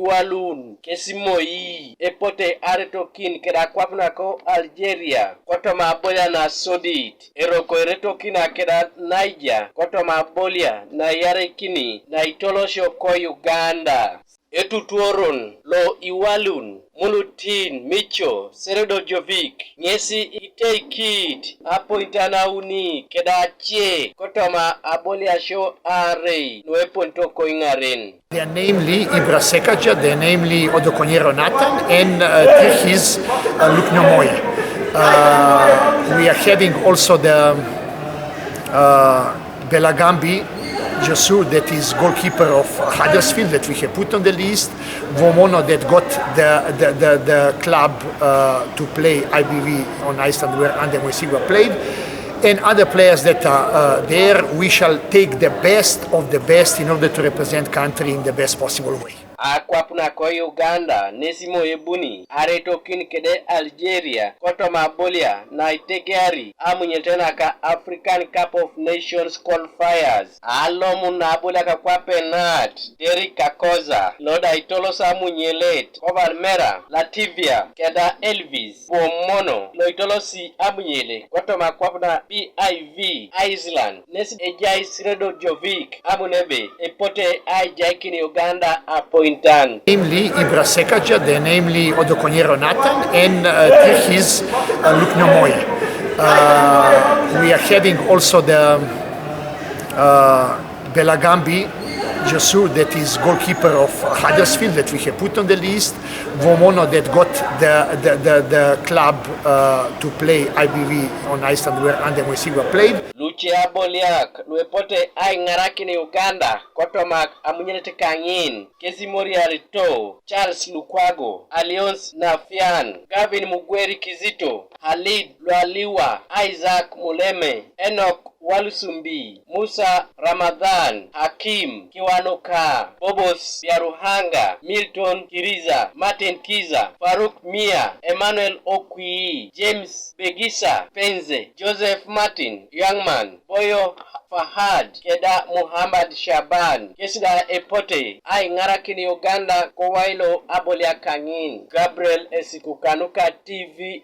Iwalun kesi Moi epote Erotokinos keda kwapna ko Algeria kotoma bolia na Sodit Erotokinos keda Niger kotoma bolia na Yarekini na itolosho ko Uganda etutuoron lo Iwalun Mulutin Micho Seredo Jovic Nyesi Iteikit Apointana Uni Kedache Kotoma Abolia Show Array Nueponto Koingaren. They are namely Ibrasekaja, they are namely Odokonyero Nathan, and Tirhis Lukno Moi. We are having also the Belagambi Josu, that is goalkeeper of Huddersfield, that we have put on the list. Vomono, that got the club to play IBV on Iceland, where Ande Moi Iwalun played. And other players that are there, we shall take the best of the best in order to represent country in the best possible way. Akwapuna ko Uganda nesimo ebuni Erotokinos kede Algeria kotoma bolia na itegari amunyetena ka African Cup of Nations qualifiers alomu na bolia ka kwa penat Derek Kakoza loda itolosa munyelet Kovalmera Latvia keda Elvis Bomono lo itolosi amunyele kotoma kwapuna BIV Iceland nesi ejai Seredo Jovic amunebe epote Jaikini Uganda Namely Ibrasekaja, they are namely Odokonyero Nathan, and Tirhis Lukno Moi. We are having also the Belagambi Josu, that is goalkeeper of Huddersfield, that we have put on the list. Vomono, that got the club to play IBV on Iceland, where Ande Moi Iwalun played. Lucia Boliak, Luepote Ai Ngarakini Uganda, Kotomak Amunyete Kangin, Kesi Moriarito, Charles Lukwago, Alliance Nafian, Gavin Mugweri Kizito, Halid Lualiwa, Isaac Muleme, Enoch Walusumbi, Musa Ramadhan, Hakim Kiwanoka, Bobos Biaruhanga, Milton Kiriza, Martin Kiza, Faruk Mia, Emmanuel Okwi, James Begisa, Penze, Joseph Martin, Youngman, Boyo Fahad, Keda Muhammad Shaban, Kesida Epote, Ai Ngarakini Uganda, Kowailo Abolia Kangin, Gabriel Esikukanuka TV.